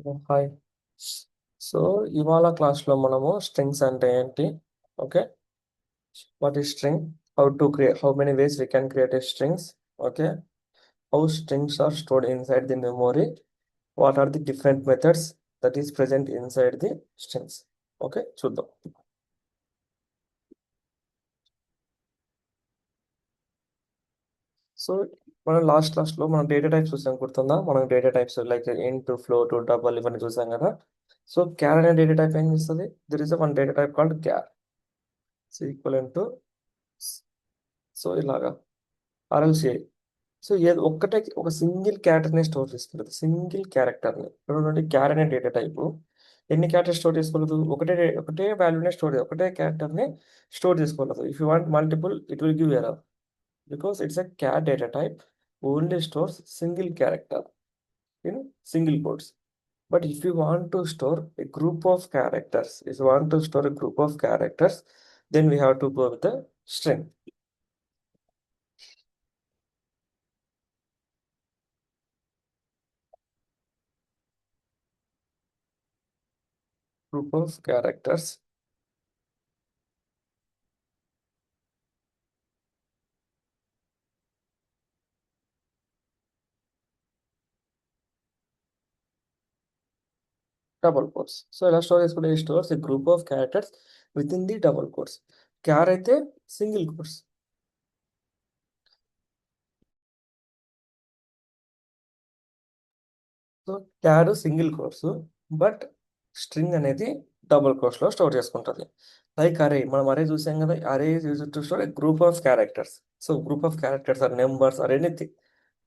Hi. So ఇవాళ క్లాస్లో మనము స్ట్రింగ్స్ అంటే ఏంటి, okay, what is string, how many ways we can create a strings, okay, how strings are stored inside the memory, what are the different methods that is present inside the strings. Okay, చూద్దాం. So మనం last క్లాస్లో మనం data types చూసాం, గుర్తుందా? మనం data types like int, float, double ఇవన్నీ చూసాం కదా. సో క్యార్ అనే డేటా టైప్ ఏం చేస్తుంది? There is one data type called char. So equal to, so ఇలాగా ఆర్ఎల్సి. సో ఏది ఒక్కటే ఒక సింగిల్ క్యారెక్టర్ని స్టోర్ చేసుకుంటుంది, సింగిల్ క్యారెక్టర్ని. ఇప్పుడు క్యార్ అనే డేటా టైపు ఎన్ని క్యారెక్టర్ స్టోర్ చేసుకోగలదు? ఒకటే వాల్యూనే ఒకటే క్యారెక్టర్ని స్టోర్ చేసుకోగలదు. If you want multiple it will give error, because it's a char data type only stores single character in single quotes. But if you want to store a group of characters, if you want to store a group of characters, then we have to go with the string. Group of characters, double quotes. So ఇలా store చేసుకుంటే stores a group of characters within the double quotes. Char అయితే single quotes. So char single quotes, but string అనేది double కోట్స్లో store చేసుకుంటుంది. Like array, మనం array చూసాం కదా, array use to store a group of characters. So group of characters or numbers or anything,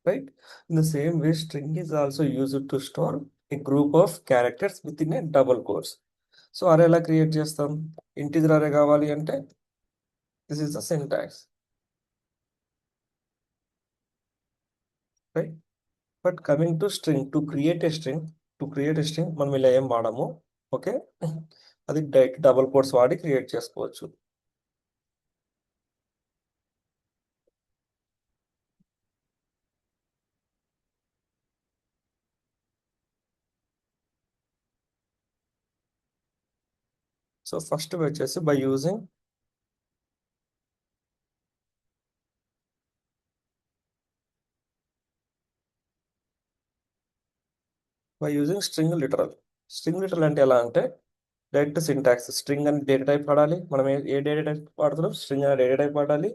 right? In the same way, string is also used to store a group of characters within a double quotes. So అరే ఎలా create చేస్తాం? Integer అరే కావాలి అంటే this is the syntax, right? But coming to string, to create a string మనం ఇలా ఏం వాడము, ఓకే. అది డైరెక్ట్ డబుల్ కోట్స్ వాడి క్రియేట్ చేసుకోవచ్చు. సో ఫస్ట్ వచ్చేసి బై యూజింగ్ స్ట్రింగ్ లిటరల్ అంటే ఎలా అంటే డైరెక్ట్ సింటాక్స్. స్ట్రింగ్ అని డేటా టైప్ వాడాలి, మనం ఏ డేటా టైప్ వాడుతున్నాం, స్ట్రింగ్ అనే డేటా టైప్ వాడాలి.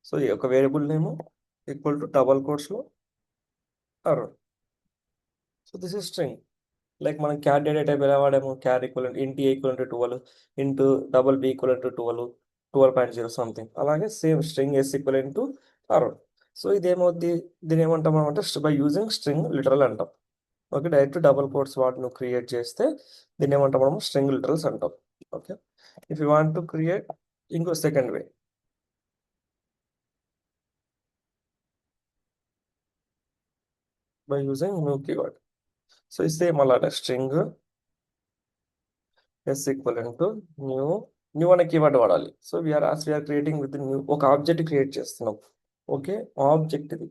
సో ఈ యొక్క variable name equal to double కోట్స్లో around. So this is string. Like మనం క్యార్ డేటా టైప్ ఎలా వాడాము? Char equal int a equal to 12, into double b equal to 12 something. అలాగే same string yes equal to around. So ఇదేమవుద్ది, దీని ఏమంటాం మనం అంటే బై యూజింగ్ స్ట్రింగ్ లిటరల్ అంటాం. ఓకే, డైరెక్ట్ డబల్ కోట్స్ వాటి నువ్వు క్రియేట్ చేస్తే దీన్ని ఏమంటాం మనం? స్ట్రింగ్ లిటరల్స్ అంటాం. Okay, if you want to create ఇంకో second way by using new keyword. So ఈ సేమ్ అలానే string yes equal to new. New అనే కీవర్డ్ వాడాలి. So we're creating with new, ఒక ఆబ్జెక్ట్ క్రియేట్ చేస్తున్నాం. ఓకే, ఆబ్జెక్ట్ ఇది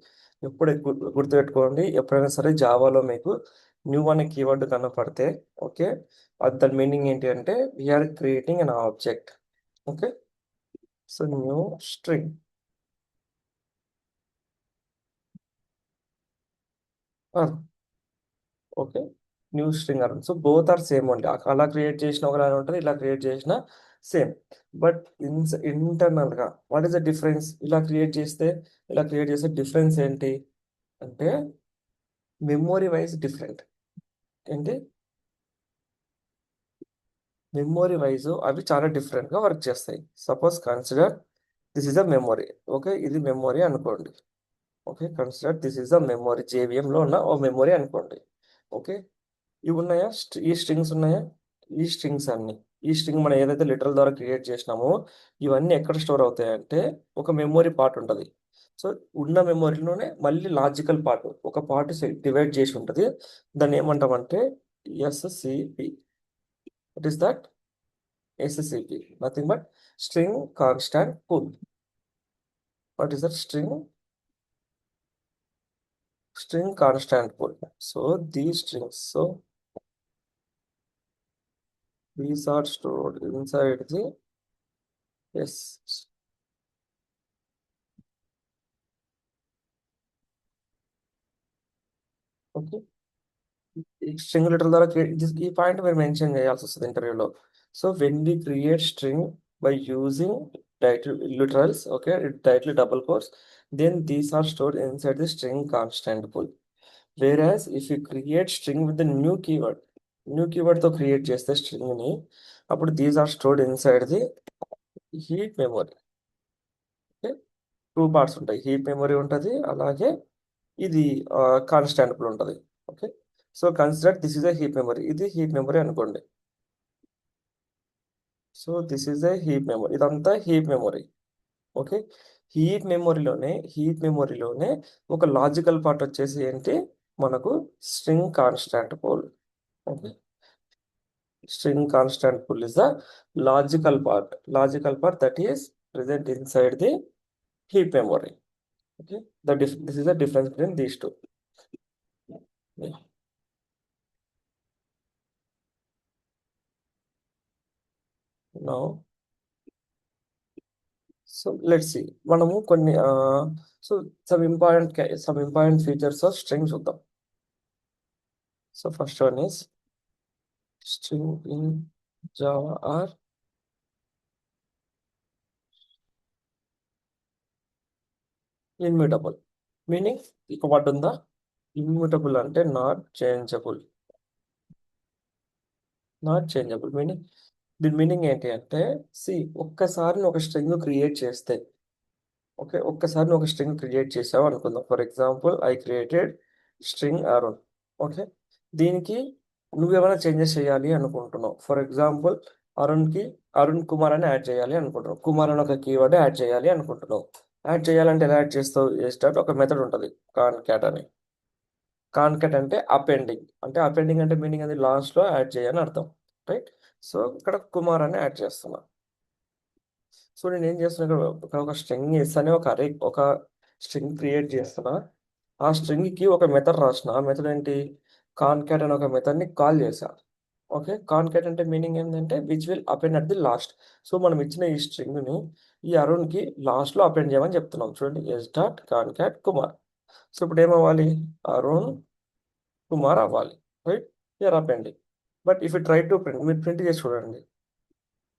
ఎప్పుడు గుర్తుపెట్టుకోండి, ఎప్పుడైనా సరే జావాలో మీకు న్యూ అనే కీవర్డ్ కనపడితే, ఓకే, అది దాని మీనింగ్ ఏంటి అంటే we are creating an object. Okay, so new string. Okay, new string around. So both are same only. అలా క్రియేట్ చేసిన ఒకలానే ఉంటుంది, ఇలా క్రియేట్ చేసిన సేమ్. బట్ ఇంటర్నల్గా వాట్ ఈస్ ద డిఫరెన్స్? ఇలా క్రియేట్ చేస్తే డిఫరెన్స్ ఏంటి అంటే మెమోరీ వైజ్ డిఫరెంట్. ఏంటి? మెమోరీ వైజ్ అవి చాలా డిఫరెంట్గా వర్క్ చేస్తాయి. Suppose consider this is a memory. Okay, ఇది మెమొరీ అనుకోండి. Okay, consider this is a memory, జేవిఎంలో ఉన్న ఓ మెమొరీ అనుకోండి. ఓకే, ఇవి ఉన్నాయా? ఈ స్ట్రింగ్స్ ఉన్నాయా? ఈ స్ట్రింగ్స్ అన్ని, ఈ స్ట్రింగ్ మనం ఏదైతే లిటరల్ ద్వారా క్రియేట్ చేసినామో ఇవన్నీ ఎక్కడ స్టోర్ అవుతాయంటే ఒక మెమొరీ పార్ట్ ఉంటుంది. సో ఉన్న మెమొరీలోనే మళ్ళీ లాజికల్ పార్ట్, ఒక పార్ట్ డివైడ్ చేసి ఉంటుంది. దాన్ని ఏమంటామంటే SCP. What is that? SCP nothing but string constant pool. What is that? String constant pool. So these strings, These are stored inside the S. Okay. String literal ద్వారా ఈ point మీరు mention చేయాల్సి వస్తుంది ఇంటర్వ్యూలో. So when we create string by using title literals, okay, title double quotes, then these are stored inside the string constant pull. Whereas if you create string with the new keyword తో create చేస్తే string ని, అప్పుడు these are stored inside the heap memory. Okay, two parts ఉంటాయి, heap memory ఉంటుంది, అలాగే ఇది constant pool ఉంటుంది. Okay, so consider this is a heap memory, ఇది హీప్ మెమరీ అనుకోండి. So this is a heap memory, ఇదంతా హీప్ మెమరీ. ఓకే, హీప్ మెమరీలోనే ఒక లాజికల్ పార్ట్ వచ్చేసి ఏంటి మనకు, string constant pool. Okay, string constant pull is the logical part that is present inside the heap memory. Okay, this is the difference between these two. Yeah. Now, so let's see. మనము కొన్ని so some important features of strings చూద్దాం. So first one is string in Java are immutable. Meaning ఇక what ఉందా, immutable అంటే not changeable meaning. దీని meaning ఏంటి అంటే, C ఒక్కసారి నువ్వు ఒక స్ట్రింగ్ క్రియేట్ చేస్తే, ఓకే, ఒక్కసారి నువ్వు ఒక స్ట్రింగ్ క్రియేట్ చేసావు అనుకుందాం. For example I created string Arun. Okay, దీనికి నువ్వేమైనా చేంజెస్ చేయాలి అనుకుంటున్నావు. ఫర్ ఎగ్జాంపుల్ అరుణ్కి అరుణ్ కుమార్ అని యాడ్ చేయాలి అనుకుంటున్నావు. కుమార్ అని ఒక కీవర్డ్ యాడ్ చేయాలి అనుకుంటున్నావు. యాడ్ చేయాలంటే ఎలా యాడ్ చేస్తావు, స్టార్ట్ ఒక మెథడ్ ఉంటుంది కాన్కాట్ అని. కాన్కాట్ అంటే అపెండింగ్ అంటే మీనింగ్ అది లాస్ట్లో యాడ్ చేయని అర్థం, రైట్. సో ఇక్కడ కుమార్ అని యాడ్ చేస్తున్నా. సో నేను ఏం చేస్తున్నా, ఇక్కడ ఒక స్ట్రింగ్ ఎస్ అనే ఒక స్ట్రింగ్ క్రియేట్ చేస్తున్నా. ఆ స్ట్రింగ్కి ఒక మెథడ్ రాసిన. ఆ మెథడ్ ఏంటి, కాన్కాట్ అనే ఒక మెథడ్ని కాల్ చేశా. ఓకే, కాన్కాట్ అంటే మీనింగ్ ఏంటంటే which will append at the last. So మనం ఇచ్చిన ఈ స్ట్రింగ్ని ఈ అరుణ్కి లాస్ట్లో అపెండ్ చేయమని చెప్తున్నాం. చూడండి, S dot concat Kumar. So ఇప్పుడు ఏమవ్వాలి, అరుణ్ కుమార్ అవ్వాలి, right. You're appending. But if you try to print, మీరు ప్రింట్ చేసి చూడండి.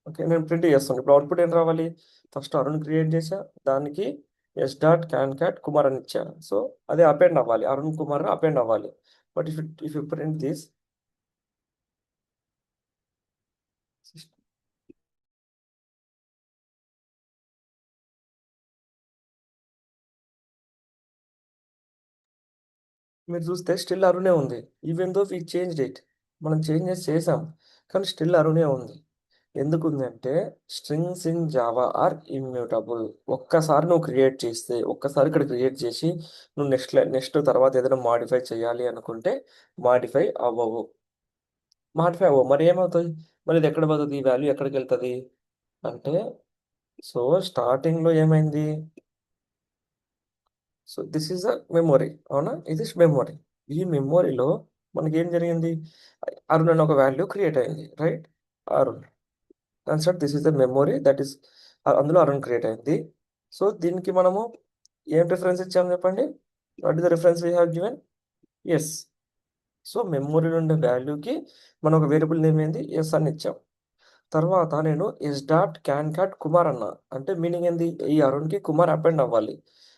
ఓకే, నేను ప్రింట్ చేస్తాను. ఇప్పుడు అవుట్పుట్ ఏం రావాలి, ఫస్ట్ అరుణ్ క్రియేట్ చేసా, దానికి ఎస్ డాట్ క్యాట్ కుమార్ అని ఇచ్చా. సో అదే అపెండ్ అవ్వాలి, అరుణ్ కుమార్ అపెండ్ అవ్వాలి. But if you print this, మీరు చూస్తే స్టిల్ అరుణే ఉంది. Even though we change it, మనం చేంజెస్ చేసాం, కానీ స్టిల్ అరుణే ఉంది. ఎందుకు ఉంది అంటే strings in Java are immutable. ఒక్కసారి నువ్వు క్రియేట్ చేస్తే, ఒక్కసారి ఇక్కడ క్రియేట్ చేసి నువ్వు నెక్స్ట్ తర్వాత ఏదైనా మాడిఫై చేయాలి అనుకుంటే మాడిఫై అవ్వవు. మరి ఏమవుతుంది, మరి ఇది ఎక్కడ పోతుంది, ఈ వాల్యూ ఎక్కడికి వెళ్తుంది అంటే, సో స్టార్టింగ్లో ఏమైంది, so this is a memory, అవునా, ఇది మెమొరీ. ఈ మెమొరీలో మనకి ఏం జరిగింది, అరుణ్ అని ఒక వాల్యూ క్రియేట్ అయింది, right. Arun construct this is the memory that is, అందులో అరుణ్ క్రియేట్ అయింది. సో దీనికి మనము ఏం రిఫరెన్స్ ఇచ్చాము చెప్పండి, what is the reference we have given, yes. So మెమొరీలో ఉండే వాల్యూకి మనం ఒక వేరియబుల్ నేమ్ ఏంది, ఎస్ అని ఇచ్చాం. తర్వాత నేను ఎస్ డాట్ క్యాట్ కుమార్ అన్నా, అంటే మీనింగ్ ఏంది, ఈ అరుణ్కి కుమార్ అపెండ్ అవ్వాలి.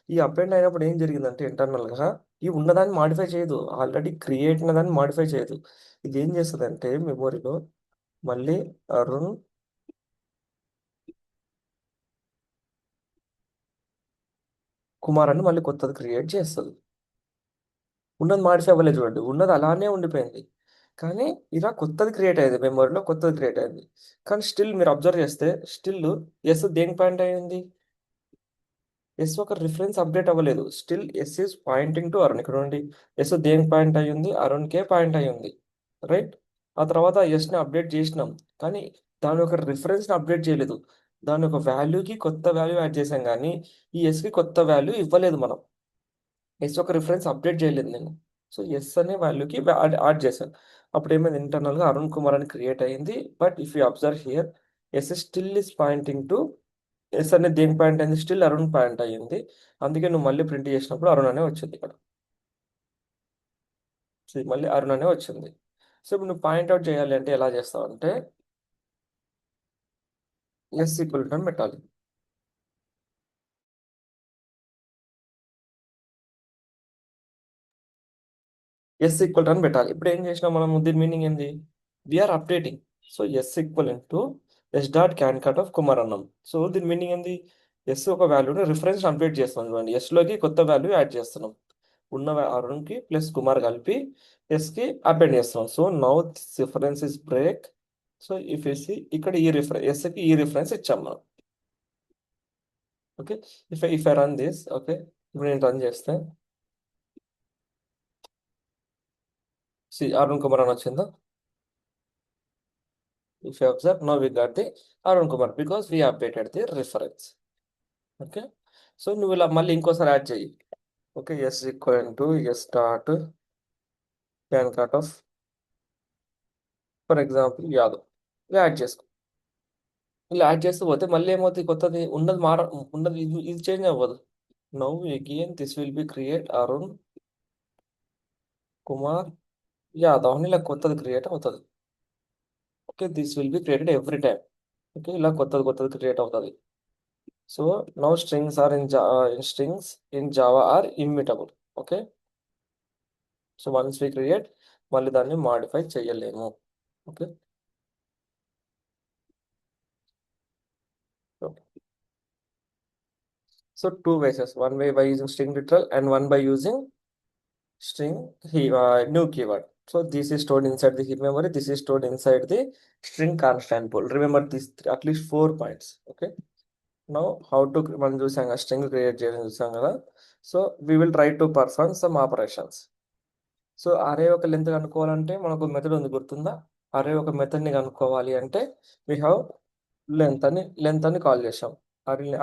ఈ అపెండ్ అయినప్పుడు ఏం జరిగిందంటే ఇంటర్నల్గా ఈ ఉన్నదాన్ని మాడిఫై చేయదు, ఆల్రెడీ క్రియేట్ అయిన దాన్ని మాడిఫై చేయదు. ఇది ఏం చేస్తుంది అంటే మెమొరీలో మళ్ళీ అరుణ్ కుమార్ అని మళ్ళీ కొత్తది క్రియేట్ చేస్తుంది. ఉన్నది మాడిఫై అవ్వలేదు, చూడండి, ఉన్నది అలానే ఉండిపోయింది. కానీ ఇలా కొత్తది క్రియేట్ అయ్యింది, మెమొరీలో కొత్తది క్రియేట్ అయింది. కానీ స్టిల్ మీరు అబ్జర్వ్ చేస్తే స్టిల్ ఎస్ దేనికి పాయింట్ అయ్యింది, ఎస్ ఒక రిఫరెన్స్ అప్డేట్ అవ్వలేదు. Still S is pointing to Arun. ఇక్కడ నుండి ఎస్ దేనికి పాయింట్ అయ్యింది, అరుణ్కే పాయింట్ అయ్యింది, రైట్. ఆ తర్వాత ఎస్ని అప్డేట్ చేసినాం, కానీ దాని యొక్క రిఫరెన్స్ని అప్డేట్ చేయలేదు. దాని యొక్క వాల్యూకి కొత్త వాల్యూ యాడ్ చేసాం, కానీ ఈ ఎస్కి కొత్త వాల్యూ ఇవ్వలేదు మనం. ఎస్ ఒక రిఫరెన్స్ అప్డేట్ చేయలేదు నేను. సో ఎస్ అనే వాల్యూకి యాడ్ చేశాను. అప్పుడు ఏమైంది, ఇంటర్నల్గా అరుణ్ కుమార్ అని క్రియేట్ అయింది. But if you observe here, S still is pointing to, S అనేది దేని పాయింట్ అయింది, స్టిల్ అరుణ్ పాయింట్ అయ్యింది. అందుకే నువ్వు మళ్ళీ ప్రింట్ చేసినప్పుడు అరుణ్ అనే వచ్చింది ఇక్కడ. See, మళ్ళీ అరుణ్ అనే వచ్చింది. సో ఇప్పుడు నువ్వు పాయింట్అవుట్ చేయాలి అంటే ఎలా చేస్తావు అంటే, ఎస్ ఈక్వల్ టు అని పెట్టాలి. ఎస్ ఈక్వల్ అని పెట్టాలి. ఇప్పుడు ఏం చేసినాం మనం, దీని మీనింగ్ ఏంది, we're updating. So S equal to S dot concat of Kumar అన్నాం. సో దీని మీనింగ్ ఏంది, ఎస్ ఒక వాల్యూని రిఫరెన్స్ అప్డేట్ చేస్తున్నాం చూడండి, ఎస్లోకి కొత్త వాల్యూ యాడ్ చేస్తున్నాం. ఉన్న అరుణ్కి ప్లస్ కుమార్ కలిపి ఎస్కి అప్డేట్ చేస్తున్నాం. So now this reference is break. So if S, ఇక్కడ ఈ రిఫరెన్స్ ఎస్కి ఈ రిఫరెన్స్ ఇచ్చాం మనం. Okay, if I run this, okay ఇప్పుడు నేను రన్ చేస్తే అరుణ్ కుమార్ అని వచ్చిందా. If you observe, now we got the Arun Kumar because we updated the reference. Okay. So నువ్వు ఇలా మళ్ళీ ఇంకోసారి యాడ్ చేయి. Okay, S equal to S dot concat of for example Yadav, ఇలా యాడ్ చేసుకో. ఇలా యాడ్ చేస్తూ పోతే మళ్ళీ ఏమవుతుంది, కొత్తది ఉన్నది ఉన్నది ఇది చేంజ్ అవ్వదు. Now again this will be create Arun Kumar Yadav అని ఇలా కొత్తది క్రియేట్ అవుతుంది. Okay, this will be created every time. Okay, ఇలా కొత్తది కొత్తది క్రియేట్ అవుతుంది. So now strings are strings in Java are immutable. Okay, so once we create, మళ్ళీ దాన్ని మాడిఫై చేయలేము. ఓకే, so two ways, one way by using string literal and one by using string new keyword. So this is stored inside the heap memory, this is stored inside the string constant pool. Remember these at least 4 points. Okay, now how to మనం చూసాం కదా string create చేయడం చూసాం కదా. So we will try to perform some operations. So అరే ఒక length కనుక్కోవాలంటే మనకు method ఉంది గుర్తుందా, అరే ఒక మెథడ్ని కనుక్కోవాలి అంటే వీ హ్యావ్ లెంత్ అని కాల్ చేసాం.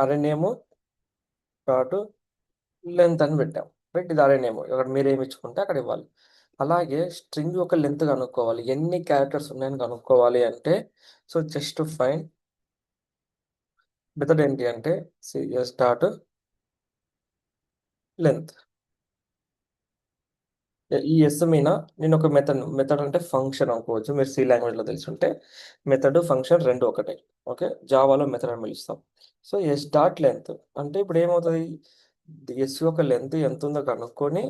అరే నేము డాట్ లెంత్ అని పెట్టాం. రైట్, ఇది అరే నేమ్, ఇక్కడ మీరు ఏమి ఇచ్చుకుంటే అక్కడ ఇవ్వాలి. అలాగే స్ట్రింగ్ యొక్క లెంత్ కనుక్కోవాలి, ఎన్ని క్యారెక్టర్స్ ఉన్నాయని కనుక్కోవాలి అంటే, సో జస్ట్ ఫైండ్ మెథడ్ ఏంటి అంటే సిఎస్ డాట్ లెంత్. ఈ ఎస్ మీద నేను ఒక మెథడ్ అంటే ఫంక్షన్ అనుకోవచ్చు, మీరు సి లాంగ్వేజ్లో తెలుసుంటే. మెథడ్ ఫంక్షన్ రెండు ఒకటే. ఓకే, జావాలో మెథడ్ అని పిలుస్తాం. సో ఎస్ డాట్ లెంత్ అంటే ఇప్పుడు ఏమవుతుంది, ఎస్ యొక్క లెంత్ ఎంత ఉందో కనుక్కొని,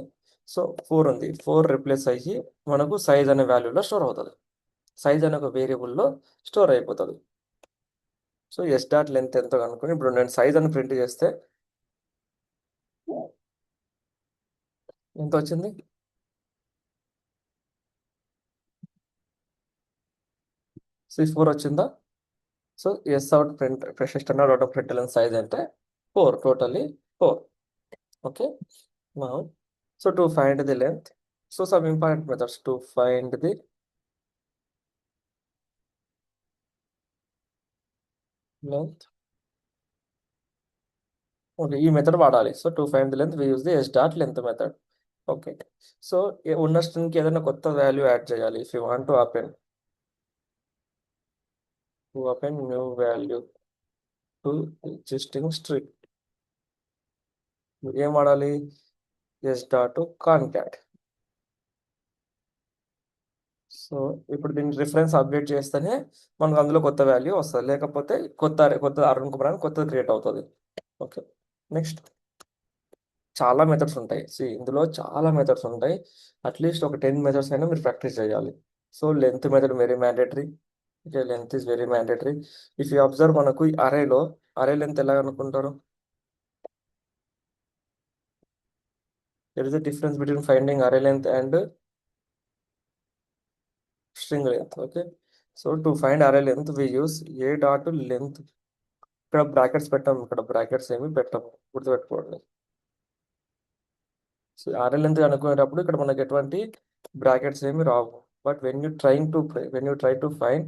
సో 4 ఉంది, 4 రిప్లేస్ అయ్యి మనకు సైజ్ అనే వాల్యూలో స్టోర్ అవుతుంది. సైజ్ అనే ఒక వేరియబుల్లో స్టోర్ అయిపోతుంది. సో ఎస్ డాట్ లెంత్ ఎంతో కనుక్కొని ఇప్పుడు నేను సైజ్ అని ప్రింట్ చేస్తే ఎంత వచ్చింది, 4 వచ్చిందా. So S out print standard out of print size అంటే 4, totally 4. Okay, now so to find the length, so some important methods to find the length. Okay, ఈ మెథడ్ వాడాలి. So to find the length we use the S dot length method. Okay, so ఉన్న స్ట్రింగ్కి ఏదైనా కొత్త value add చేయాలి. If you want to open new value to existing string, ఏం వాడాలి, yes dot కాన్కాట్. So ఇప్పుడు దీన్ని రిఫరెన్స్ అప్డేట్ చేస్తేనే మనకు అందులో కొత్త వాల్యూ వస్తుంది, లేకపోతే కొత్త అరుణ్ కుమార్ అని కొత్తది క్రియేట్ అవుతుంది. ఓకే, నెక్స్ట్ చాలా మెథడ్స్ ఉంటాయి. ఇందులో చాలా మెథడ్స్ ఉంటాయి, అట్లీస్ట్ ఒక 10 మెథడ్స్ అయినా మీరు ప్రాక్టీస్ చేయాలి. So length method very mandatory. Okay, length is very mandatory. If you observe మనకు ఈ అరే లెంత్ ఎలా అనుకుంటారు, there is a difference between finding array length and string length. Okay, so to find array length we use a dot length. ఇక్కడ brackets పెట్టాము, ఇక్కడ brackets ఏమి పెట్టాము, గుర్తుపెట్టుకోండి. సో array length అనుకునేటప్పుడు ఇక్కడ మనకి ఎటువంటి బ్రాకెట్స్ ఏమి రావు. But when you try to find,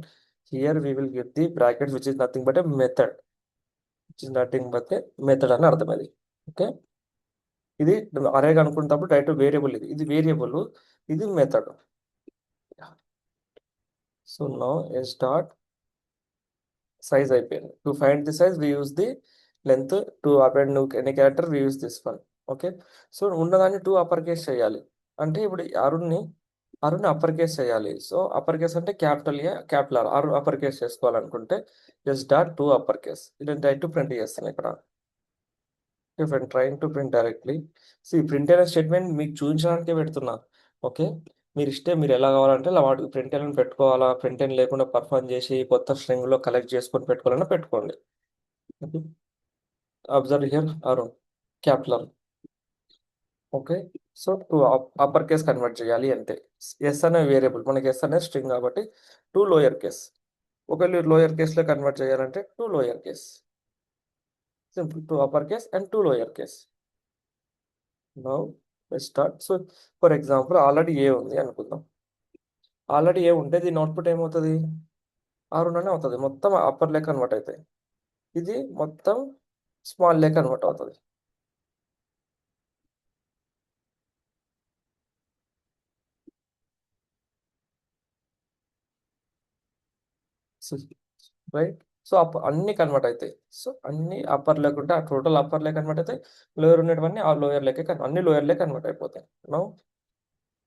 here we will get the brackets which is nothing but a method, అని అర్థం అది. ఓకే, ఇది అరే అనుకునేటప్పుడు డైరెక్ట్ వేరియబుల్, ఇది వేరియబుల్, ఇది method. So now s dot size అయిపోయింది. To find the size we use the length. To append any character we use this one. Okay. So ఉన్నదాన్ని to upper case చేయాలి. అంటే ఇప్పుడు Arun upper case చేయాలి. So upper case అంటే capital A capital R Arun upper case చేసుకోవాలనుకుంటే just dot to upper case. నేను direct print చేస్తాను ఇక్కడ. If I'm trying to print directly, print అయిన స్టేట్మెంట్ మీకు చూపించడానికే పెడుతున్నా. ఓకే. మీరు ఎలా కావాలంటే అలా వాటికి ప్రింట్ అయిన పెట్టుకోవాలా, ప్రింట్ అయిన లేకుండా పర్ఫామ్ చేసి కొత్త స్ట్రింగ్ లో కలెక్ట్ చేసుకొని పెట్టుకోవాలన్నా పెట్టుకోండి. Observe here Arun capital. Okay. So two upper case convert చేయాలి అంతే. ఎస్ అనే వేరియబుల్ మనకి ఎస్ అనే స్ట్రింగ్ కాబట్టి టూ లోయర్ కేస్. ఒకవేళ లోయర్ కేస్లో కన్వర్ట్ చేయాలంటే to lower case. Simple to upper case and to lower case. Now start. So for example already A ఉంది అనుకుందాం. ఆల్రెడీ ఏ ఉంటే దీని అవుట్పుట్ ఏమవుతుంది? ఆరులోనే అవుతుంది. మొత్తం అప్పర్ లెక్క కన్వర్ట్ అవుతాయి. ఇది మొత్తం స్మాల్ లెక్క కన్వర్ట్ అవుతుంది. రైట్. సో అన్ని కన్వర్ట్ అవుతాయి. సో అన్ని అప్పర్ లేకుంటే ఆ టోటల్ అప్పర్ లెక్క కన్వర్ట్ అవుతాయి. లోయర్ ఉండేటివన్నీ ఆ లోయర్ లెక్క అన్ని లోయర్ లెక్క కన్వర్ట్ అయిపోతాయి. నౌ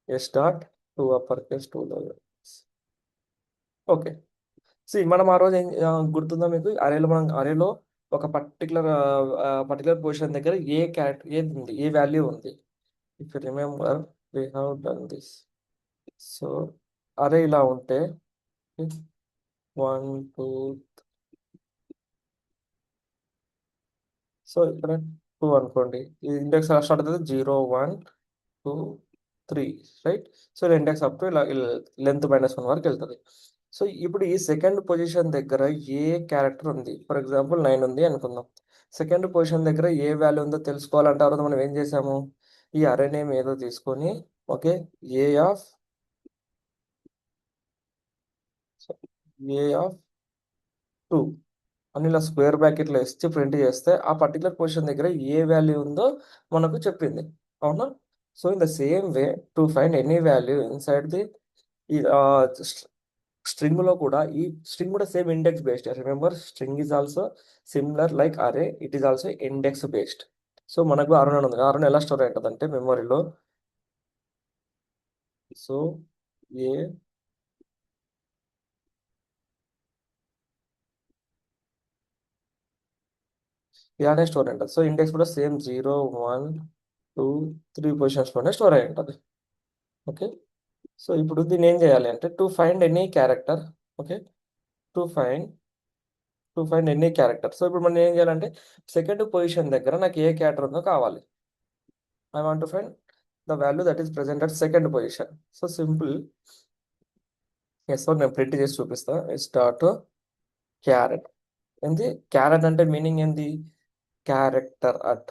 ఏ start two upper case two lower. Okay. మనం ఆ రోజు గుర్తుందా మీకు? అరేలో ఒక పర్టికులర్ పొజిషన్ దగ్గర ఏ క్యారెక్టర్ ఏది ఉంది, ఏ వాల్యూ ఉంది. If you remember we have done this. So అరే ఇలా ఉంటే 1 2. సో ఇక్కడ 2 అనుకోండి. ఈ ఇండెక్స్ ఎలా స్టార్ట్ అవుతుంది? 0 1 2 3 right. So index up to ఇలా లెంత్ -1 వరకు వెళ్తుంది. సో ఇప్పుడు ఈ సెకండ్ పొజిషన్ దగ్గర ఏ క్యారెక్టర్ ఉంది? ఫర్ ఎగ్జాంపుల్ 9 ఉంది అనుకుందాం. సెకండ్ పొజిషన్ దగ్గర ఏ వాల్యూ ఉందో తెలుసుకోవాలంటే తర్వాత మనం ఏం చేసాము? ఈ అరే నేమ్ ఏదో తీసుకొని okay A of A of 2 అని ఇలా స్క్వేర్ బ్రాకెట్లో ఇచ్చి ప్రింట్ చేస్తే ఆ పర్టికులర్ పొజిషన్ దగ్గర ఏ వాల్యూ ఉందో మనకు చెప్పింది. అవునా? So in the same way to find any value inside the string లో కూడా ఈ స్ట్రింగ్ కూడా same index based. Remember string is also similar like array, it is also index based. So మనకు అరుణ్ అని ఉంది. అరుణ్ ఎలా స్టోర్ అవుతుంది అంటే మెమరీలో. సో ఏ ఇలానే స్టోర్ అయి ఉంటుంది. సో ఇండెక్స్ కూడా సేమ్ 0 1 2 3 పొజిషన్స్లోనే స్టోర్ అయి ఉంటుంది. ఓకే. సో ఇప్పుడు దీన్ని ఏం చేయాలి అంటే to find any character. Okay. To find any character. So ఇప్పుడు మనం ఏం చేయాలంటే సెకండ్ పొజిషన్ దగ్గర నాకు ఏ క్యారెక్టర్ ఉందో కావాలి. I want to find the value that is present at second position. So simple yes నేను ప్రింట్ చేసి చూపిస్తా. Start carat. ఏంది క్యారెట్ అంటే మీనింగ్ ఏంది? Character at.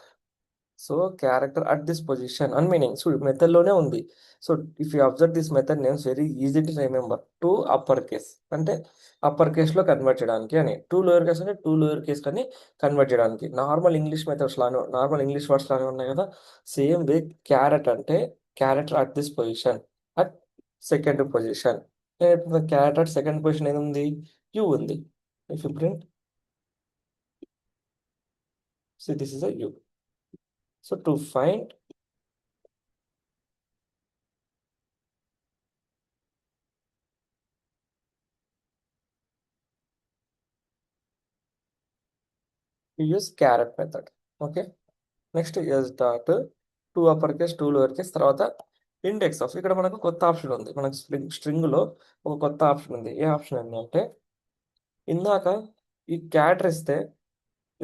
So character at this position అని మీనింగ్. సో మెథడ్ లోనే ఉంది. So if you observe this method names very easy to remember. To upper case అంటే అప్పర్ కేస్ లో కన్వర్ట్ చేయడానికి అని, టూ లోయర్ కేస్ అంటే to lower case కానీ convert చేయడానికి. నార్మల్ ఇంగ్లీష్ వర్డ్స్ లానే ఉన్నాయి కదా. సేమ్ వే క్యారెట్ అంటే character at this position, at second position. Character at second position ఏది ఉంది? యూ ఉంది. If you print this is a you. So to find use carrot method. Okay. Next S dot to upper case two lower case తర్వాత index of. ఇక్కడ మనకు కొత్త option ఉంది. మనకు string లో ఒక కొత్త ఆప్షన్ ఉంది. ఏ ఆప్షన్ ఏంటంటే ఇందాక ఈ క్యారెక్టర్ ఇస్తే,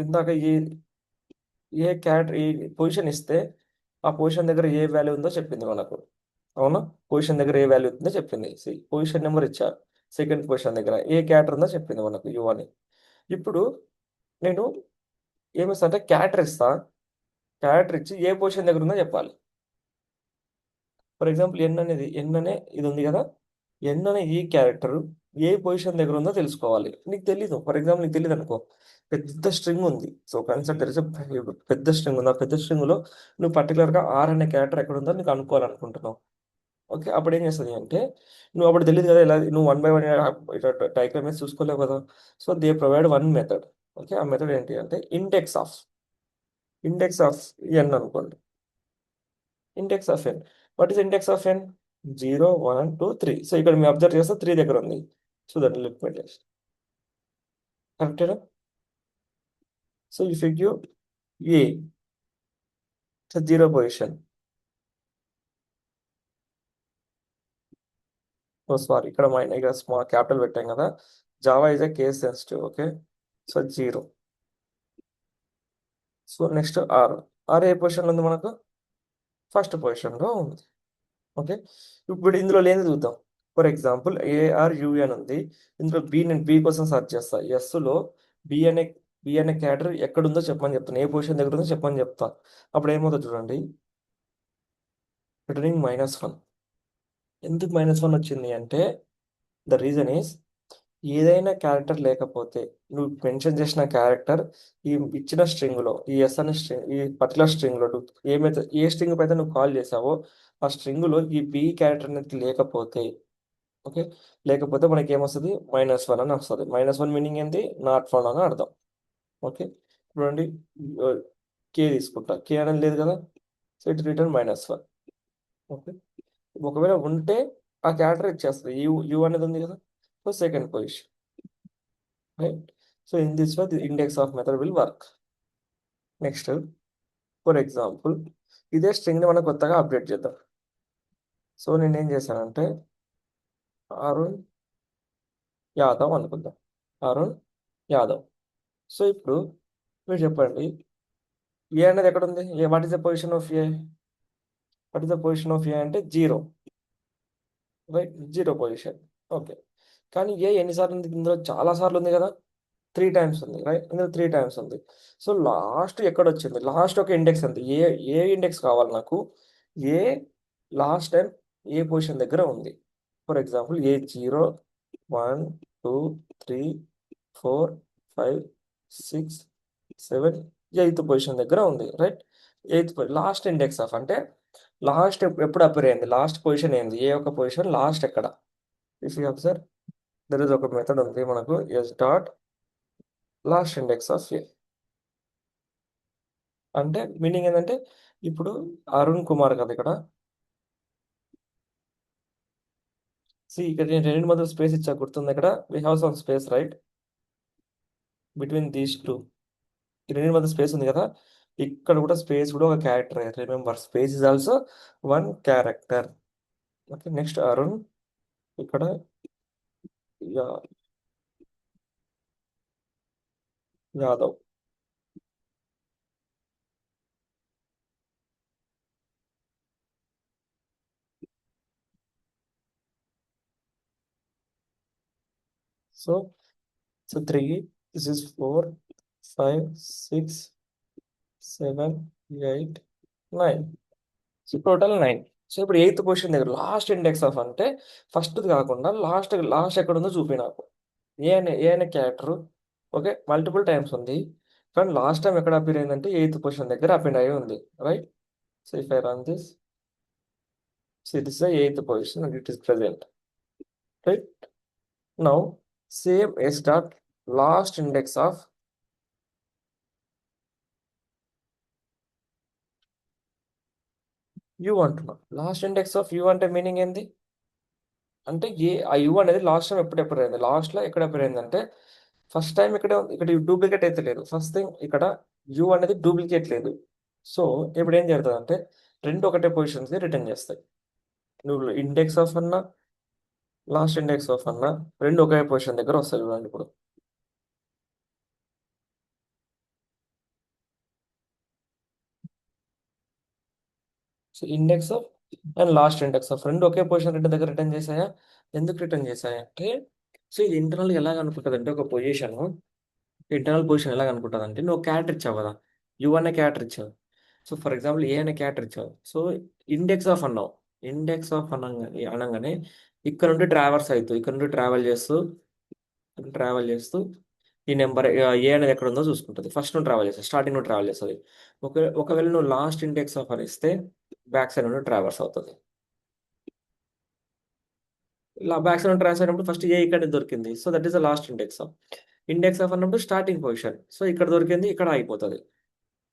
ఇందాక ఏ క్యారెక్టర్ ఈ పొజిషన్ ఇస్తే ఆ పొజిషన్ దగ్గర ఏ వాల్యూ ఉందో చెప్పింది మనకు. అవునా? పొజిషన్ దగ్గర ఏ వాల్యూ ఉందో చెప్పింది. పొజిషన్ నెంబర్ ఇచ్చారు. సెకండ్ పొజిషన్ దగ్గర ఏ క్యారెక్టర్ ఉందో చెప్పింది మనకు యు అని. ఇప్పుడు నేను ఏమిస్తా అంటే క్యారెక్టర్ ఇస్తా. క్యారెక్టర్ ఇచ్చి ఏ పొజిషన్ దగ్గర ఉందో చెప్పాలి. ఫర్ ఎగ్జాంపుల్ ఎన్ అనే ఇది ఉంది కదా. ఎన్ అనే ఈ క్యారెక్టర్ ఏ పొజిషన్ దగ్గర ఉందో తెలుసుకోవాలి. నీకు తెలీదు. ఫర్ ఎగ్జాంపుల్ నీకు తెలియదు అనుకో. పెద్ద స్ట్రింగ్ ఉంది. సో కన్సిడర్ తెలిసి పెద్ద స్ట్రింగ్ ఉంది. ఆ పెద్ద స్ట్రింగ్ లో నువ్వు పర్టికులర్ గా ఆర్ అనే క్యారెక్టర్ ఎక్కడ ఉందో నీకు అనుకోవాలనుకుంటున్నావు. ఓకే. అప్పుడు ఏం చేస్తది అంటే, నువ్వు అప్పుడు తెలీదు కదా! ఇలా నువ్వు వన్ బై వన్ ఇట్లా డయాగ్రామ్ ఏసి చూసుకోలేవు కదా! So, they provide one method. Okay. ఆ మెథడ్ ఏంటి అంటే ఇండెక్స్ ఆఫ్ ఎన్ అనుకోండి. Index of N. What is index of N? 0, 1, 2, 3. So, ఇక్కడ మీరు అబ్జర్వ్ చేస్తే 3 దగ్గర ఉంది. చూడండి లెట్ మీ టెస్ట్. కరెక్టేనా? So, if you give A, so 0 position. Oh! Sorry, ఇక్కడ ఇక్కడ స్మాల్ క్యాపిటల్ పెట్టాం కదా! Java is a case sensitive. Okay. So, 0. So, next R. R A పొజిషన్‌లో ఉంది మనకు? ఫస్ట్ పొజిషన్‌లో ఉంది. ఓకే. ఇప్పుడు ఇందులో లేనిది చూద్దాం. ఫర్ ఎగ్జాంపుల్ ఏఆర్‌యుఎన్ అని ఉంది. ఇందులో నేను బి కోసం సెర్చ్ చేస్తా. యెస్‌లో బి అనే బి అనే క్యారెక్టర్ ఎక్కడుందో చెప్పమని చెప్తాను. ఏ పొజిషన్ దగ్గర ఉందో చెప్పమని చెప్తా. అప్పుడు ఏమవుతదో చూడండి. రిటర్నింగ్ -1. ఎందుకు -1 వచ్చింది అంటే, ద రీజన్ ఈస్ ఏదైనా క్యారెక్టర్ లేకపోతే, నువ్వు మెన్షన్ చేసిన క్యారెక్టర్ ఈ ఇచ్చిన స్ట్రింగ్‌లో, ఈ యెస్ అనే ఈ పర్టిక్యులర్ స్ట్రింగ్‌లో ఏమైతే ఏ స్ట్రింగ్‌కి అయితే నువ్వు కాల్ చేసావో, ఆ స్ట్రింగ్‌లో ఈ బి క్యారెక్టర్ అనేది లేకపోతే, ఓకే. లేకపోతే మనకేమొస్తది? -1 అని వస్తది. -1 మీనింగ్ ఏంటి? నాట్ ఫౌండ్ అని అర్థం. ఓకే. చూడండి, ఆహ్, కే తీసుకుంటా. కే అనేది లేదు కదా! So, it return -1. ఓకే. ఒకవేళ ఉంటే ఆ క్యారెక్టర్ ఇచ్చేస్తది. యు అనేది ఉంది కదా! So, second position. Right. So, in this way the index of method will work. Next, for example, ఇదే స్ట్రింగ్‌ని మనం కొత్తగా అప్డేట్ చేద్దాం. సో, నేనేం చేశానంటే, అరుణ్ యాదవ్ అనుకుందాం. అరుణ్ యాదవ్. సో, ఇప్పుడు మీరు చెప్పండి. ఏ అనేది ఎక్కడుంది? What is the position of A? What is the position of A అంటే 0. రైట్. 0 పొజిషన్. ఓకే. కానీ ఏ ఎన్ని సార్లు ఉంది? ఇందులో చాలా సార్లు ఉంది కదా! 3 టైమ్స్ ఉంది. రైట్. ఇందులో 3 టైమ్స్ ఉంది. సో, లాస్ట్ ఎక్కడొచ్చింది? లాస్ట్ ఒక ఇండెక్స్ ఎంత? ఏ ఇండెక్స్ కావాలి నాకు? A last time A position దగ్గర ఉంది? For example A 0, 1, 2, 3, 4, 5, 6, 7, eighth position దగ్గర ఉంది. రైట్. లాస్ట్ ఇండెక్స్ ఆఫ్ అంటే లాస్ట్ ఎప్పుడు అపియర్ అయింది? లాస్ట్ పొజిషన్ ఏంది? ఏ యొక్క పొజిషన్ లాస్ట్ ఎక్కడ? If you observe, there is ఒక మెథడ్ ఉంది మనకు s dot last index of A. అంటే మీనింగ్ ఏందంటే, ఇప్పుడు అరుణ్ కుమార్ కదా ఇక్కడ. ఇక్కడ నేను రెండింటి మధ్యలో స్పేస్ ఇచ్చా గుర్తుందా ఇక్కడ? We have some space right between these 2. ఈ రెండింటి మధ్య స్పేస్ ఉంది కదా! ఇక్కడ కూడా స్పేస్ కూడా ఒక క్యారెక్టరే. Remember, space is also one character. Okay. Next Arun ఇక్కడ యా Yadav. So, 3, this is 4, 5, 6, 7, 8, 9. So, total 9. So, ఇప్పుడు ఎయిత్ పొజిషన్ దగ్గర లాస్ట్ ఇండెక్స్ ఆఫ్ అంటే ఫస్ట్‌ది కాకుండా లాస్ట్ ఎక్కడుందో చూపి నాకు. ఏ అనే క్యారెక్టర్, ఓకే. మల్టిపుల్ టైమ్స్ ఉంది. కానీ లాస్ట్ టైమ్ ఎక్కడ అపియర్ అయిందంటే ఎయిత్ పొజిషన్ దగ్గర అపియర్ అయ్యి ఉంది. Right. So, if I run this, so it is the eighth position and it is present. Right. Now same yes dot last index of you అంటున్నా. Last index of you అంటే meaning ఏంది? అంటే ఆ you అనేది last time ఎప్పుడు appear అయింది? లాస్ట్‌లో ఎక్కడ అపియర్ అయిందంటే, ఫస్ట్ టైమ్ ఇక్కడ డూప్లికేట్ అయితే లేదు. ఫస్ట్ థింగ్ ఇక్కడ యు అనేది డూప్లికేట్ లేదు. సో, ఇప్పుడు ఏం జరుగుతదంటే 2 ఒకటే పొజిషన్స్‌కి రిటర్న్ చేస్తాయి. నువ్వు ఇండెక్స్ ఆఫ్ అన్నా, లాస్ట్ ఇండెక్స్ ఆఫ్ అన్నా 2 ఒకే పొజిషన్ దగ్గర వస్తాయి చూడండి ఇప్పుడు. So, index of and last index of 2 okay position 2 దగ్గర రిటర్న్ చేశాయా? ఎందుకు రిటర్న్ చేశాయంటే, సో, ఇది ఇంటర్నల్‌గా ఎలాగనుకుంటదంటే ఒక పొజిషను, ఇంటర్నల్ పొజిషన్ ఎలాగనుకుంటదంటే, నువ్వు క్యారెక్టర్ ఇచ్చావు కదా! యు అనే క్యారెక్టర్ ఇచ్చావు. సో, ఫర్ ఎగ్జాంపుల్ ఏ అనే క్యారెక్టర్ ఇచ్చావు. సో, ఇండెక్స్ ఆఫ్ అన్నావు. ఇండెక్స్ ఆఫ్ అనంగానే ఇక్కడ నుండి ట్రావర్స్ అయితూ, ఇక్కడ నుండి ట్రావెల్ చేస్తూ ఈ నెంబర్ ఏ అనేది ఎక్కడుందో చూసుకుంటది. ఫస్ట్ నుండి ట్రావెల్ చేస్తది. స్టార్టింగ్ నుండి ట్రావెల్ చేస్తది. ఒకవేళ నువ్వు లాస్ట్ ఇండెక్స్ ఆఫ్ అని ఇస్తే బ్యాక్ సైడ్ నుండి ట్రావర్స్ అవుతది. ఇలా బ్యాక్ సైడ్ ట్రాన్స్ఫర్ అయినప్పుడు ఫస్ట్ ఏ ఇక్కడ దొరికింది. So that is the last index of. Index of అన్నప్పుడు స్టార్టింగ్ పొజిషన్. సో ఇక్కడ దొరికింది, ఇక్కడ అయిపోతది.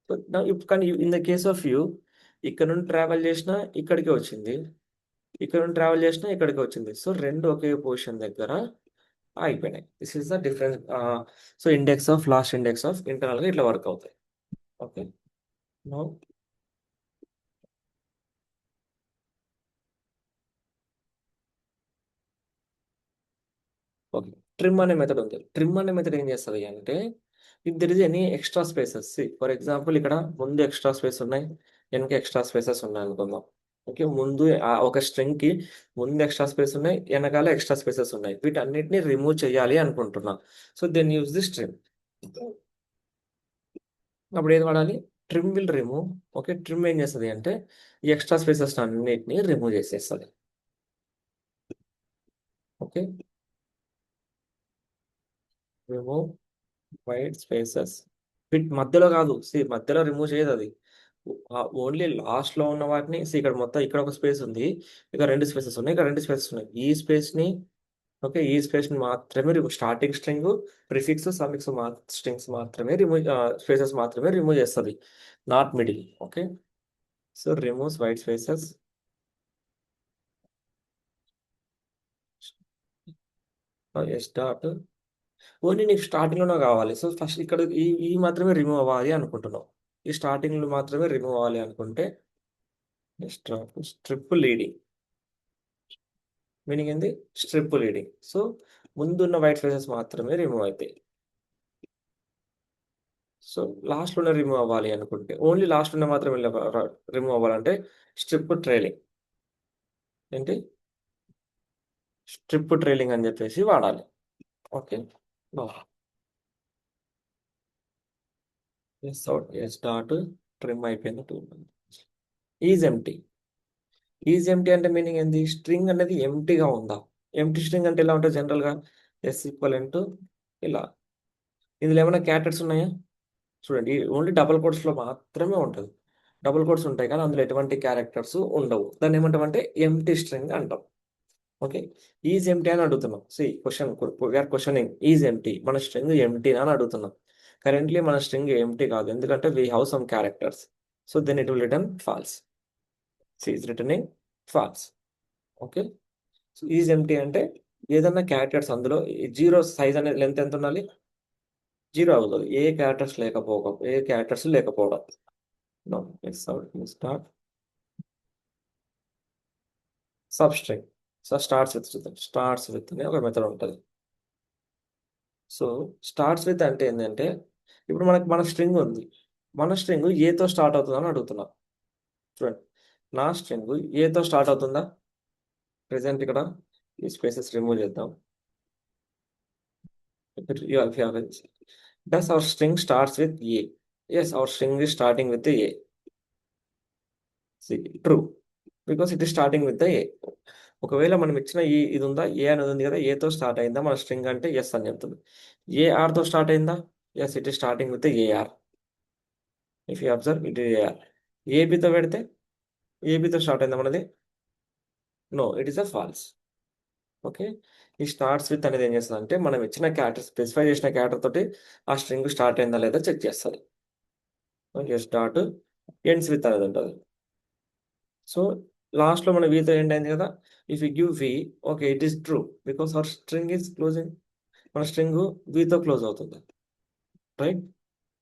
సో కానీ in the case of you, ఇక్కడ నుండి ట్రావెల్ చేసినా ఇక్కడికే వచ్చింది. ఇక్కడ నుండి ట్రావెల్ చేసినా ఇక్కడికే వచ్చింది. సో 2 ఒకే పొజిషన్ దగ్గర అయిపోయినాయి. This is the difference. So index of, last index of ఇంటర్నల్‌గా ఇట్లా వర్క్ అవుతాయి. ఓకే. Now okay. ట్రిమ్ అనే మెథడ్ ఉంది. ట్రిమ్ అనే మెథడ్ ఏం చేస్తది అంటే, if there is any extra spaces, for example ఇక్కడ ముందు ఎక్స్‌ట్రా స్పేస్ ఉన్నాయి. వెనక ఎక్స్‌ట్రా స్పేసెస్ ఉన్నాయనుకుందాం. ఓకే. ముందు ఒక స్ట్రింగ్‌కి ముందు ఎక్స్‌ట్రా స్పేస్ ఉన్నాయి. వెనకాల ఎక్స్‌ట్రా స్పేసెస్ ఉన్నాయి. వీటన్నిటిని రిమూవ్ చేయాలి అనుకుంటున్నా. So then use this trim. అప్పుడు ఏది వాడాలి? Trim will remove. Okay. Trim ఏం చేస్తది అంటే, ఈ ఎక్స్‌ట్రా స్పేసెస్ అన్నిటిని రిమూవ్ చేసేస్తది. ఓకే. Remove white spaces. మధ్యలో కాదు. మధ్యలో రిమూవ్ చేయదు అది. ఓన్లీ లాస్ట్‌లో ఉన్న వాటిని ఇక్కడ మొత్తం ఇక్కడ ఒక స్పేస్ ఉంది. ఇక్కడ 2 స్పేసెస్ ఉన్నాయి. ఇక్కడ 2 స్పేసెస్ ఉన్నాయి. ఈ స్పేస్‌ని, ఓకే. ఈ స్పేస్‌ని మాత్రమే starting string, prefix, suffix strings మాత్రమే స్పేసెస్ మాత్రమే రిమూవ్ చేస్తది. Not middle. Okay. So removes white spaces. S dot. Only నీకు స్టార్టింగ్‌లోనే కావాలి. సో ఫస్ట్ ఇక్కడ ఈ మాత్రమే రిమూవ్ అవ్వాలి అనుకుంటున్నావు. ఈ స్టార్టింగ్‌లో మాత్రమే రిమూవ్ అవ్వాలి అనుకుంటే స్ట్రిప్ లీడింగ్. మీనింగ్ ఏంది? Strip leading. సో ముందున్న వైట్ స్పేసెస్ మాత్రమే రిమూవ్ అయితాయి. సో లాస్ట్‌లోనే రిమూవ్ అవ్వాలి అనుకుంటే, ఓన్లీ లాస్ట్‌లోనే మాత్రమే రిమూవ్ అవ్వాలంటే స్ట్రిప్ ట్రైలింగ్. ఏంటి? స్ట్రిప్ ట్రైలింగ్ అని చెప్పేసి వాడాలి. Okay. No. S dot trim అయిపోయింది. 2 ఈజ్ ఎంప్టీ. ఈజ్ ఎంప్టీ అంటే మీనింగ్ ఏంది? స్ట్రింగ్ అనేది ఎంప్టీగా ఉందా? ఎంప్టీ స్ట్రింగ్ అంటే ఎలా ఉంటది జనరల్‌గా? ఎస్ ఈక్వలెంట్ టు ఇలా. ఇందులో ఏమైనా క్యారెక్టర్స్ ఉన్నాయా? చూడండి. ఓన్లీ డబుల్ కోట్స్‌లో మాత్రమే ఉంటది. డబుల్ కోట్స్ ఉంటాయి కానీ అందులో ఎటువంటి క్యారెక్టర్స్ ఉండవు. దాన్ని ఏమంటామంటే ఎంప్టీ స్ట్రింగ్ అంటాం. ఓకే. ఈజ్ ఎంప్టీ అని అడుగుతున్నాం. We are questioning is empty. మన స్ట్రింగ్ ఎంప్టీనా అని అడుగుతున్నాం. కరెంట్‌లీ మన స్ట్రింగ్ ఎంప్టీ కాదు. ఎందుకంటే we have some characters. So then it will return false. Is returning false. Okay. So is empty అంటే ఏదన్నా క్యారెక్టర్స్ అందులో 0 సైజ్ అనేది లెంత్ ఎంత ఉండాలి? 0 అవుతది. ఏ క్యారెక్టర్స్ లేకపోవడం. No. Start substring. So starts with చూద్దాం. స్టార్ట్స్ విత్ అనే ఒక మెథడ్ ఉంటది. సో స్టార్ట్స్ విత్ అంటే ఏందంటే, ఇప్పుడు మన స్ట్రింగ్ ఉంది. మన స్ట్రింగ్ ఏతో స్టార్ట్ అవుతుందని అడుగుతున్నా. చూడండి. నా స్ట్రింగ్ ఏతో స్టార్ట్ అవుతుందా? ప్రెజెంట్ ఇక్కడ ఈ స్పేసెస్ రిమూవ్ చేద్దాం. Does our string starts with A? Yes, our string is starting with A. True. Because it is starting with the A. ఒకవేళ మనం ఇచ్చిన ఇది ఉందా? ఏ అనేది ఉంది కదా! ఏతో స్టార్ట్ అయిందా మన స్ట్రింగ్ అంటే యెస్ అని చెప్తుంది. ఏఆర్‌తో స్టార్ట్ అయిందా? Yes, it is starting with AR. If you observe it is AR. ఏబీతో పెడితే ఏబీతో స్టార్ట్ అయిందా మనది? No, it is false. Okay. ఈ స్టార్ట్స్ విత్ అనేది ఏం చేస్తదంటే, మనం ఇచ్చిన క్యారెక్టర్ స్పెసిఫై చేసిన క్యారెక్టర్ తోటి ఆ స్ట్రింగ్ స్టార్ట్ అయిందా లేదా చెక్ చేస్తది. యెస్ డాట్ ఎండ్స్ విత్ అనేది ఉంటది. సో లాస్ట్‌లో మన వితో ఎండ్ అయింది కదా! If you give V, okay. It is true. Because our string is closing. మన స్ట్రింగ్ వితో క్లోజ్ అవుతుంది. రైట్?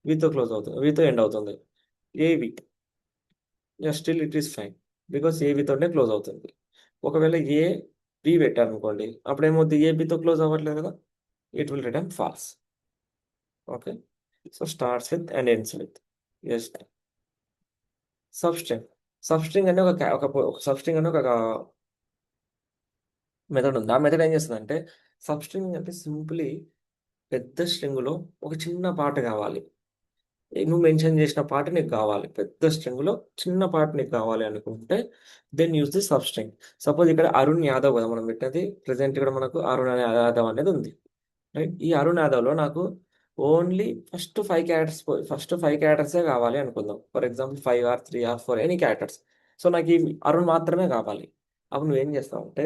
వితో క్లోజ్ అవుతుంది. వితో ఎండ్ అవుతుంది. A V. Yeah! Still it is fine. Because ఏవితోనే క్లోజ్ అవుతుంది. ఒకవేళ బి పెట్టారనుకోండి. అప్పుడేమవుద్ది? ఏబితో క్లోజ్ అవ్వట్లేదు కదా! It will return false. Okay. So starts with and ends with. Yes. Substring. Substring అనే ఒక సబ్‌స్ట్రింగ్ అనే ఒక మెథడ్ ఉంది. ఆ మెథడ్ ఏం చేస్తదంటే, సబ్‌స్ట్రింగ్ అంటే సింప్లీ పెద్ద స్ట్రింగ్‌లో ఒక చిన్న పార్ట్ కావాలి. నువ్వు మెన్షన్ చేసిన పార్ట్ నీకు కావాలి. పెద్ద స్ట్రింగ్‌లో చిన్న పార్ట్ నీకు కావాలి అనుకుంటే, then use the substring. Suppose ఇక్కడ అరుణ్ యాదవ్ కదా మనం పెట్టినది. ప్రెజెంట్ ఇక్కడ మనకు అరుణ్ యాదవ్ అనేది ఉంది. రైట్? ఈ అరుణ్ యాదవ్‌లో నాకు ఓన్లీ ఫస్ట్ 5 క్యారెక్టర్సే కావాలి అనుకుందాం. For example 5 or 3 or 4 any characters. So నాకు ఈ అరుణ్ మాత్రమే కావాలి. అప్పుడు నువ్వేం చేస్తావంటే,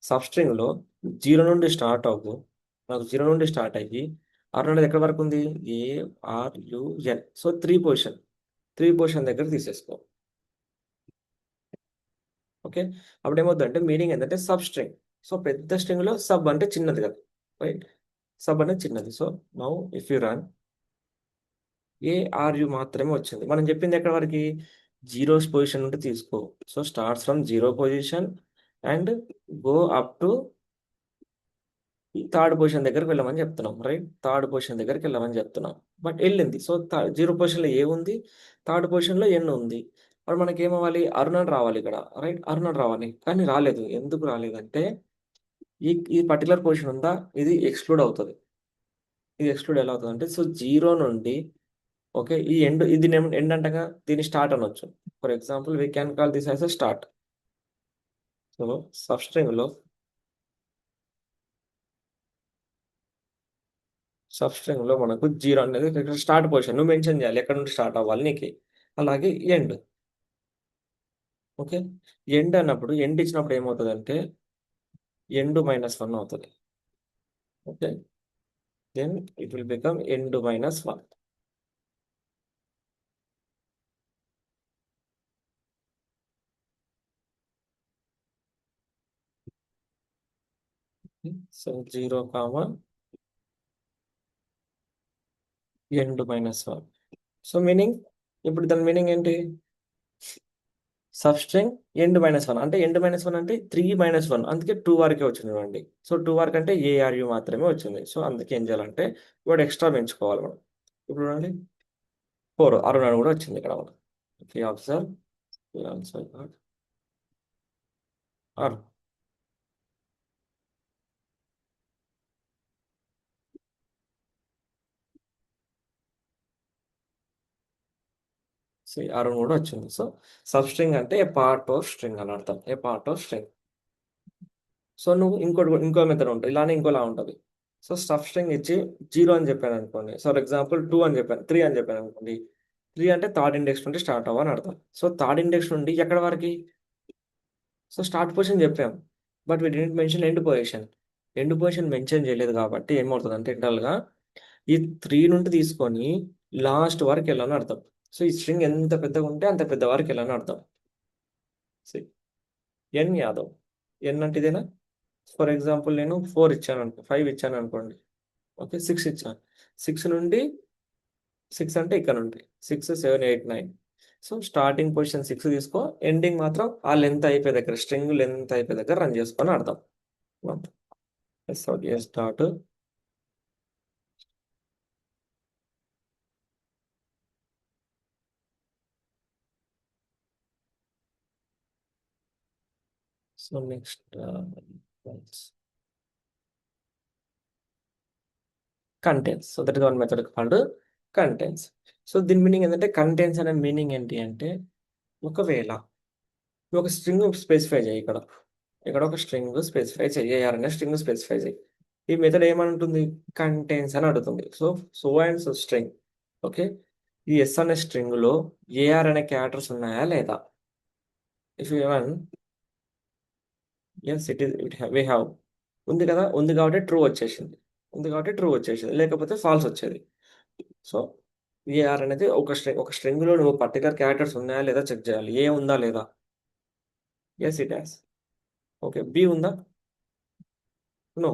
సబ్ స్ట్రింగ్లో జీరో నుండి స్టార్ట్ అవ్వు, నాకు జీరో నుండి స్టార్ట్ అయ్యి ఆర్ అనేది ఎక్కడి వరకు ఉంది, ARUN. సో త్రీ పొజిషన్ దగ్గర తీసేసుకో. ఓకే, అప్పుడు ఏమవుతుందంటే మీనింగ్ ఏంటంటే సబ్ స్ట్రింగ్. సో పెద్ద స్ట్రింగ్లో సబ్ అంటే చిన్నది కదా, రైట్? సబ్ అనేది చిన్నది. So now if you run, ARU మాత్రమే వచ్చింది. మనం చెప్పింది ఎక్కడి వరకు, జీరోస్ పొజిషన్ నుండి తీసుకో. So starts from zero position and go up to third position దగ్గరికి వెళ్ళమని చెప్తున్నాం, రైట్? థర్డ్ పొజిషన్ దగ్గరికి వెళ్ళమని చెప్తున్నాం, బట్ వెళ్ళింది. సో జీరో పొజిషన్లో ఏ ఉంది, థర్డ్ పొజిషన్లో ఎన్ ఉంది. మరి మనకి ఏమవ్వాలి, అరుణన్ రావాలి ఇక్కడ, రైట్? అరుణన్ రావాలి, కానీ రాలేదు. ఎందుకు రాలేదంటే ఈ పర్టికులర్ పొజిషన్ ఉందా, ఇది ఎక్స్క్లూడ్ అవుతుంది. ఇది ఎక్స్క్లూడ్ ఎలా అవుతుంది అంటే, సో జీరో నుండి, ఓకే, ఈ ఎండ్, ఇది ఎండ్ అంటగా దీన్ని స్టార్ట్ అనొచ్చు. For example we can call this as a start. So సబ్స్ట్రింగ్లో మనకు జీరో అనేది ఇక్కడ స్టార్ట్ పొజిషన్ నువ్వు మెన్షన్ చేయాలి, ఎక్కడ నుండి స్టార్ట్ అవ్వాలి నీకు. అలాగే ఎండ్, ఓకే. ఎండ్ అన్నప్పుడు, ఎండ్ ఇచ్చినప్పుడు ఏమవుతుందంటే ఎండ్ -1 అవుతుంది. Okay, then it will become end -1. So 0, end -1. So meaning, ఇప్పుడు దాని మీనింగ్ ఏంటి, సబ్స్ట్రింగ్ ఎండ్ -1 అంటే ఎండ్ -1 అంటే 3 - 1, అందుకే 2 వరకే వచ్చింది చూడండి. సో 2 వరకు అంటే ARU మాత్రమే వచ్చింది. సో అందుకే ఏం చేయాలంటే వాడు ఎక్స్ట్రా పెంచుకోవాలి మనం. ఇప్పుడు చూడండి 4 అరుణ్ కూడా వచ్చింది ఇక్కడ మనం. Okay, observe also Arun. Arun కూడా వచ్చింది. సో సబ్స్ట్రింగ్ అంటే ఏ పార్ట్ ఆఫ్ స్ట్రింగ్ అని అర్థం, ఏ పార్ట్ ఆఫ్ స్ట్రింగ్. సో నువ్వు ఇంకో మెథడ్ ఉంటుంది, ఇలానే ఇంకోలా ఉంటుంది. సో సబ్స్ట్రింగ్ ఇచ్చి జీరో అని చెప్పాను అనుకోండి, ఫర్ ఎగ్జాంపుల్ 2 అని చెప్పాను, 3 అని చెప్పాను అనుకోండి. 3 అంటే థర్డ్ ఇండెక్స్ నుండి స్టార్ట్ అవ్వని అర్థం. సో థర్డ్ ఇండెక్స్ నుండి ఎక్కడ వరకు, సో స్టార్ట్ పొజిషన్ చెప్పాం, but we didn't mention end position. End position mention చేయలేదు కాబట్టి ఏమవుతుందంటే ఇంటర్నల్గా ఈ 3 నుండి తీసుకొని లాస్ట్ వరకు వెళ్ళని అర్థం. సో ఈ స్ట్రింగ్ ఎంత పెద్దగా ఉంటే అంత పెద్ద వరకు వెళ్ళని అర్థం. ఎన్ యాదవ్, ఎన్ అంటే ఇదేనా? ఫర్ ఎగ్జాంపుల్ నేను 4 ఇచ్చాను అనుకో, 5 ఇచ్చాను అనుకోండి, ఓకే, 6 ఇచ్చాను. 6 నుండి, 6 అంటే ఇక్కడ నుండి 6, 7, 8, 9. సో స్టార్టింగ్ పొజిషన్ 6 తీసుకో, ఎండింగ్ మాత్రం ఆ లెంత్ అయిపోయే దగ్గర, స్ట్రింగ్ లెంత్ అయిపోయే దగ్గర రన్ చేసుకొని అర్థం. Start. So next contents. So that is one method called contents. So దీని మీనింగ్ ఏంటంటే, కంటెంట్స్ అనే మీనింగ్ ఏంటి అంటే, ఒకవేళ నువ్వు ఒక స్ట్రింగ్ స్పెసిఫై చేయి, ఇక్కడ ఇక్కడ ఒక స్ట్రింగ్ స్పెసిఫై చేయి, అనే స్ట్రింగ్ స్పెసిఫై చేయి. ఈ మెథడ్ ఏమంటుంది, కంటెంట్స్ అని అడుగుతుంది. So and so string, okay, ఈ ఎస్ అనే స్ట్రింగ్ లో ఏఆర్ అనే క్యారెక్టర్స్ ఉన్నాయా లేదా. If even S it is, we have, ఉంది కదా, ఉంది కాబట్టి ట్రూ వచ్చేసింది, లేకపోతే ఫాల్స్ వచ్చేది. సో ఏఆర్ అనేది ఒక స్ట్రింగ్ లో నువ్వు పర్టికులర్ క్యారెక్టర్స్ ఉన్నాయా లేదా చెక్ చేయాలి. ఏ ఉందా లేదా, yes it has. Okay, B ఉందా, నో,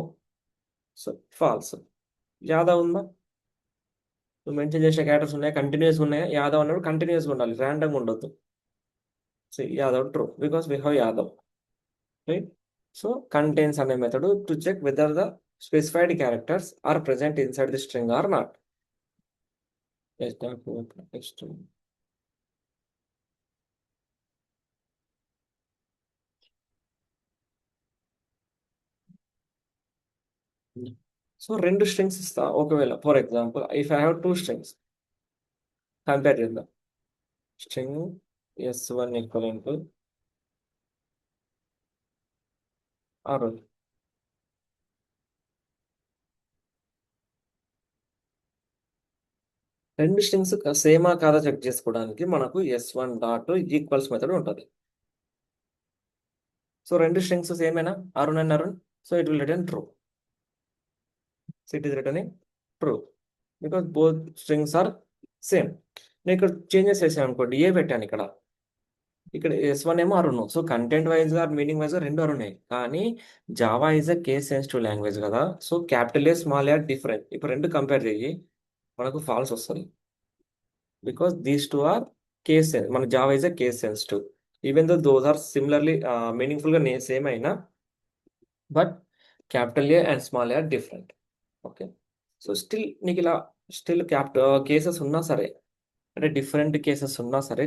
సో ఫాల్స్. యాదవ్ ఉందా, నువ్వు మెన్షన్ చేసిన క్యారెక్టర్స్ ఉన్నాయా, కంటిన్యూస్ ఉన్నాయా, యాదవ్ అన్నప్పుడు కంటిన్యూస్గా ఉండాలి, ర్యాండమ్గా ఉండొద్దు. So Yadav true, because we have Yadav, right? So contains అనే method to check whether the specified characters are present inside the string or not. So రెండు స్ట్రింగ్స్ ఇస్తా, ఒకవేళ for example if I have 2 strings, compare చేద్దాం. String S1 equal to Arun. రెండు strings సేమా కాదా check చేసుకోవడానికి మనకు S1 డాట్ ఈక్వల్స్ మెథడ్ ఉంటుంది. సో రెండు స్ట్రింగ్స్ సేమేనా, Arun and Arun. So it will return true. So it is returning true because both strings are same. నేను ఇక్కడ చేంజెస్ చేసాను అనుకోండి, ఏ పెట్టాను ఇక్కడ, ఇక్కడ S1 ఏమో Arun. So content wise or meaning wise రెండు అరుణే. కానీ Java is a case sensitive language కదా. So capital A small A different. ఇప్పుడు రెండు కంపేర్ చేయి, మనకు ఫాల్స్ వస్తుంది. బికాస్ దీస్ టూ ఆర్ మన Java is a case sensitive. Even though those are similarly మీనింగ్ఫుల్గా సేమ్ అయినా, but capital A and small A are different. Okay. So still నీకు ఇలా స్టిల్ కేసెస్ ఉన్నా సరే, అంటే డిఫరెంట్ కేసెస్ ఉన్నా సరే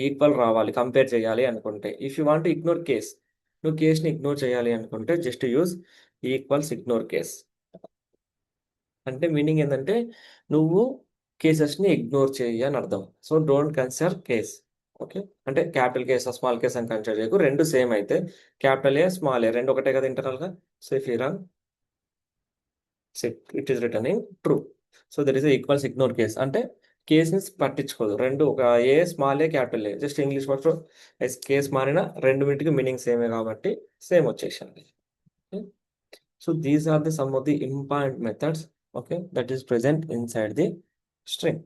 ఈక్వల్ రావాలి కంపేర్ చేయాలి అనుకుంటే, if you want ignore case, నువ్వు కేస్ని ఇగ్నోర్ చేయాలి అనుకుంటే just use equals ignore case. అంటే మీనింగ్ ఏంటంటే నువ్వు కేసెస్ని ఇగ్నోర్ చేయి అని అర్థం. So don't consider case. Okay. అంటే క్యాపిటల్ కేస్ స్మాల్ కేస్ అని కన్సిడర్ చేయకు, రెండు సేమ్ అయితే క్యాపిటల్ ఏ స్మాల్ ఏ రెండు ఒకటే కదా ఇంటర్నల్గా. So if you run it is returning true. So there is equals ignore case అంటే కేస్ని పట్టించుకోదు. రెండు ఒక A small A capital A just English వర్డ్స్లో కేస్ మారిన రెండుమిటికి మీనింగ్ సేమే కాబట్టి సేమ్ వచ్చేసింది. So these are the some of the important methods, okay, that is present inside the string.